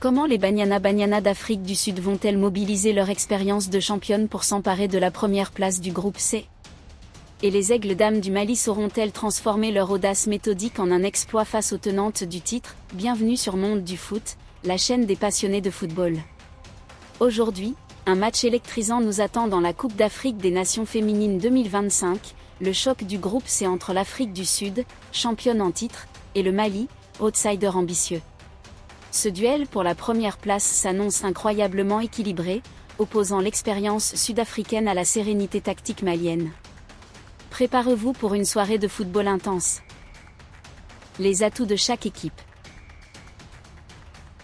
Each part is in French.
Comment les Banyana d'Afrique du Sud vont-elles mobiliser leur expérience de championne pour s'emparer de la première place du groupe C? Et les Aigles Dames du Mali sauront-elles transformer leur audace méthodique en un exploit face aux tenantes du titre? Bienvenue sur Monde du Foot, la chaîne des passionnés de football. Aujourd'hui, un match électrisant nous attend dans la Coupe d'Afrique des Nations féminines 2025, le choc du groupe C entre l'Afrique du Sud, championne en titre, et le Mali, outsider ambitieux. Ce duel pour la première place s'annonce incroyablement équilibré, opposant l'expérience sud-africaine à la sérénité tactique malienne. Préparez-vous pour une soirée de football intense. Les atouts de chaque équipe.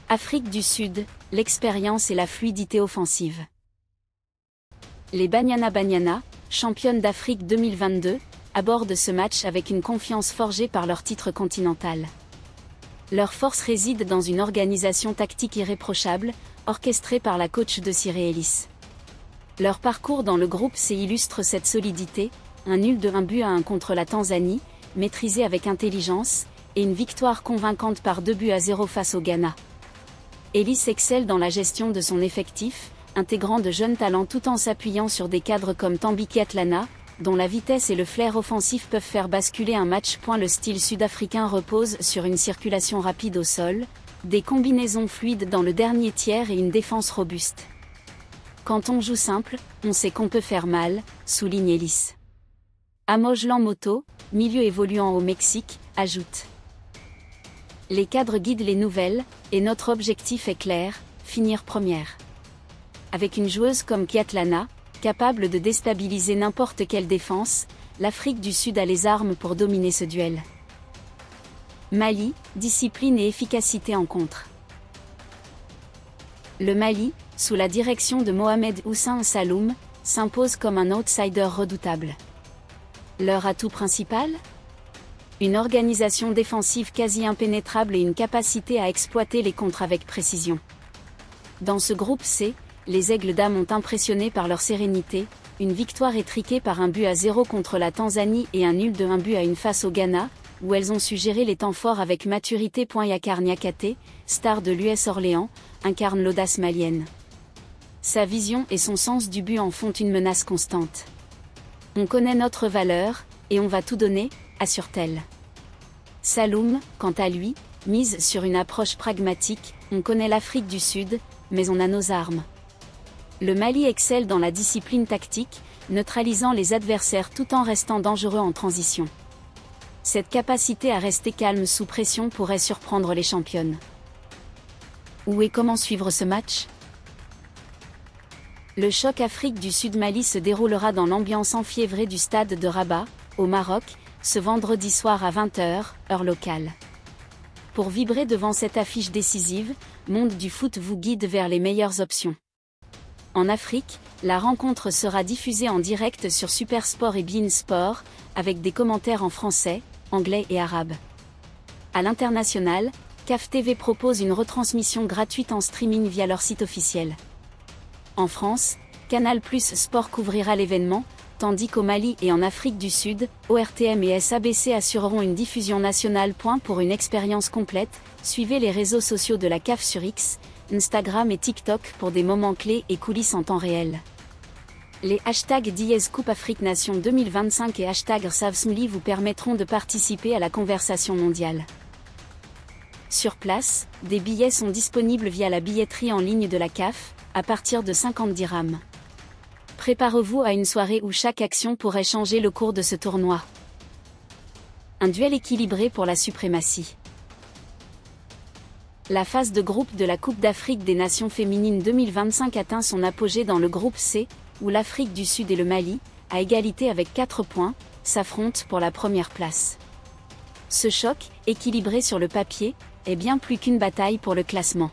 Afrique du Sud, l'expérience et la fluidité offensive. Les Banyana, championnes d'Afrique 2022, abordent ce match avec une confiance forgée par leur titre continental. Leur force réside dans une organisation tactique irréprochable, orchestrée par la coach de Cyré Ellis. Leur parcours dans le groupe C illustre cette solidité, un nul de 1-1 contre la Tanzanie, maîtrisé avec intelligence, et une victoire convaincante par 2-0 face au Ghana. Ellis excelle dans la gestion de son effectif, intégrant de jeunes talents tout en s'appuyant sur des cadres comme Tambiki Atlana, dont la vitesse et le flair offensif peuvent faire basculer un match. Le style sud-africain repose sur une circulation rapide au sol, des combinaisons fluides dans le dernier tiers et une défense robuste. Quand on joue simple, on sait qu'on peut faire mal, souligne Ellis. Amojlan Moto, milieu évoluant au Mexique, ajoute: les cadres guident les nouvelles, et notre objectif est clair, finir première. Avec une joueuse comme Kiatlana, capable de déstabiliser n'importe quelle défense, l'Afrique du Sud a les armes pour dominer ce duel. Mali, discipline et efficacité en contre. Le Mali, sous la direction de Mohamed Hussein Saloum, s'impose comme un outsider redoutable. Leur atout principal ? Une organisation défensive quasi impénétrable et une capacité à exploiter les contres avec précision. Dans ce groupe C, les Aigles Dames ont impressionné par leur sérénité, une victoire étriquée par 1-0 contre la Tanzanie et un nul de 1-1 face au Ghana, où elles ont su gérer les temps forts avec maturité. Yakar Niakate, star de l'US Orléans, incarne l'audace malienne. Sa vision et son sens du but en font une menace constante. On connaît notre valeur, et on va tout donner, assure-t-elle. Saloum, quant à lui, mise sur une approche pragmatique. On connaît l'Afrique du Sud, mais on a nos armes. Le Mali excelle dans la discipline tactique, neutralisant les adversaires tout en restant dangereux en transition. Cette capacité à rester calme sous pression pourrait surprendre les championnes. Où et comment suivre ce match ? Le choc Afrique du Sud-Mali se déroulera dans l'ambiance enfiévrée du stade de Rabat, au Maroc, ce vendredi soir à 20h, heure locale. Pour vibrer devant cette affiche décisive, Monde du Foot vous guide vers les meilleures options. En Afrique, la rencontre sera diffusée en direct sur Supersport et beIN Sport, avec des commentaires en français, anglais et arabe. À l'international, CAF TV propose une retransmission gratuite en streaming via leur site officiel. En France, Canal+ Sport couvrira l'événement, tandis qu'au Mali et en Afrique du Sud, ORTM et SABC assureront une diffusion nationale. Pour une expérience complète, suivez les réseaux sociaux de la CAF sur X, Instagram et TikTok pour des moments clés et coulisses en temps réel. Les hashtags #Coupe Afrique Nation 2025 et #SavSmli vous permettront de participer à la conversation mondiale. Sur place, des billets sont disponibles via la billetterie en ligne de la CAF, à partir de 50 dirhams. Préparez-vous à une soirée où chaque action pourrait changer le cours de ce tournoi. Un duel équilibré pour la suprématie. La phase de groupe de la Coupe d'Afrique des Nations féminines 2025 atteint son apogée dans le groupe C, où l'Afrique du Sud et le Mali, à égalité avec 4 points, s'affrontent pour la première place. Ce choc, équilibré sur le papier, est bien plus qu'une bataille pour le classement.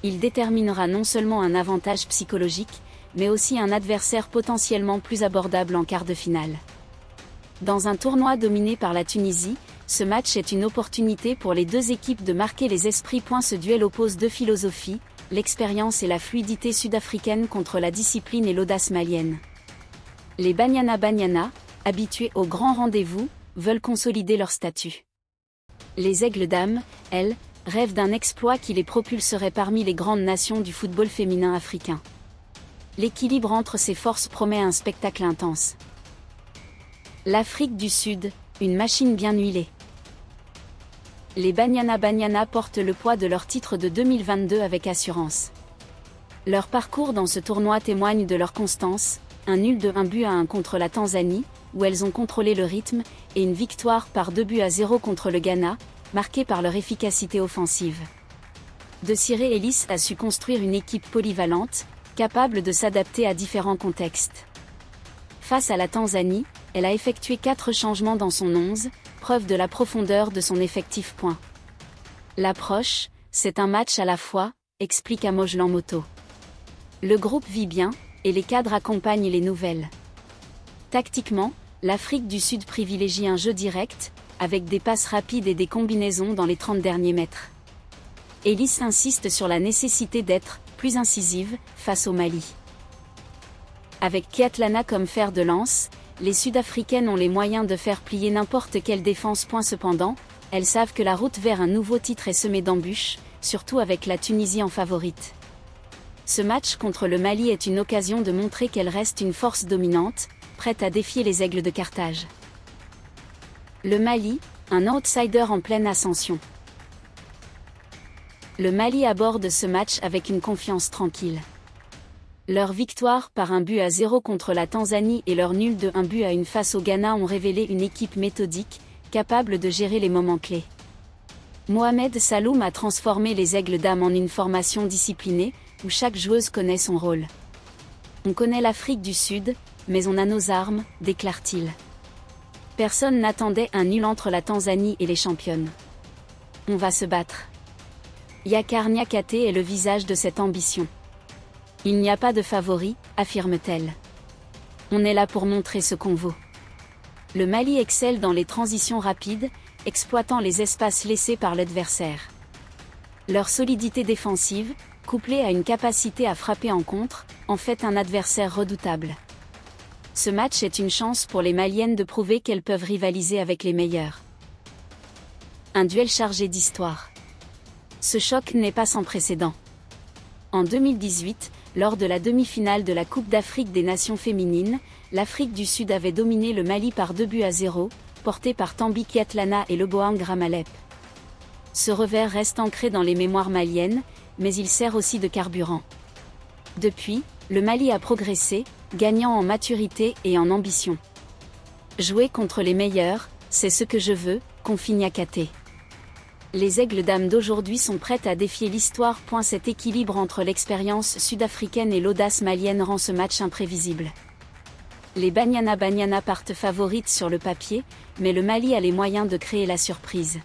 Il déterminera non seulement un avantage psychologique, mais aussi un adversaire potentiellement plus abordable en quart de finale. Dans un tournoi dominé par la Tunisie, ce match est une opportunité pour les deux équipes de marquer les esprits. Ce duel oppose deux philosophies, l'expérience et la fluidité sud-africaine contre la discipline et l'audace malienne. Les Banyana, habitués au grand rendez-vous, veulent consolider leur statut. Les Aigles Dames, elles, rêvent d'un exploit qui les propulserait parmi les grandes nations du football féminin africain. L'équilibre entre ces forces promet un spectacle intense. L'Afrique du Sud, une machine bien huilée. Les Banyana Banyana portent le poids de leur titre de 2022 avec assurance. Leur parcours dans ce tournoi témoigne de leur constance, un nul de 1-1 contre la Tanzanie, où elles ont contrôlé le rythme, et une victoire par 2-0 contre le Ghana, marquée par leur efficacité offensive. Desirée Ellis a su construire une équipe polyvalente, capable de s'adapter à différents contextes. Face à la Tanzanie, elle a effectué 4 changements dans son 11, preuve de la profondeur de son effectif. L'approche, c'est un match à la fois, explique Amojlan Moto. Le groupe vit bien, et les cadres accompagnent les nouvelles. Tactiquement, l'Afrique du Sud privilégie un jeu direct, avec des passes rapides et des combinaisons dans les 30 derniers mètres. Ellis insiste sur la nécessité d'être plus incisive face au Mali. Avec Kyatlana comme fer de lance, les Sud-Africaines ont les moyens de faire plier n'importe quelle défense. Cependant, elles savent que la route vers un nouveau titre est semée d'embûches, surtout avec la Tunisie en favorite. Ce match contre le Mali est une occasion de montrer qu'elle reste une force dominante, prête à défier les Aigles de Carthage. Le Mali, un outsider en pleine ascension. Le Mali aborde ce match avec une confiance tranquille. Leur victoire par 1-0 contre la Tanzanie et leur nul de 1-1 face au Ghana ont révélé une équipe méthodique, capable de gérer les moments clés. Mohamed Saloum a transformé les Aigles d'Am en une formation disciplinée, où chaque joueuse connaît son rôle. On connaît l'Afrique du Sud, mais on a nos armes, déclare-t-il. Personne n'attendait un nul entre la Tanzanie et les championnes. On va se battre. Yakar Niakate est le visage de cette ambition. Il n'y a pas de favori, affirme-t-elle. On est là pour montrer ce qu'on vaut. Le Mali excelle dans les transitions rapides, exploitant les espaces laissés par l'adversaire. Leur solidité défensive, couplée à une capacité à frapper en contre, en fait un adversaire redoutable. Ce match est une chance pour les Maliennes de prouver qu'elles peuvent rivaliser avec les meilleures. Un duel chargé d'histoire. Ce choc n'est pas sans précédent. En 2018, lors de la demi-finale de la Coupe d'Afrique des Nations féminines, l'Afrique du Sud avait dominé le Mali par 2-0, porté par Tambi Kyatlana et Leboang Ramalep. Ce revers reste ancré dans les mémoires maliennes, mais il sert aussi de carburant. Depuis, le Mali a progressé, gagnant en maturité et en ambition. Jouer contre les meilleurs, c'est ce que je veux, confie Niakate. Les Aigles d'Am d'aujourd'hui sont prêtes à défier l'histoire. Cet équilibre entre l'expérience sud-africaine et l'audace malienne rend ce match imprévisible. Les Banyana Banyana partent favorites sur le papier, mais le Mali a les moyens de créer la surprise.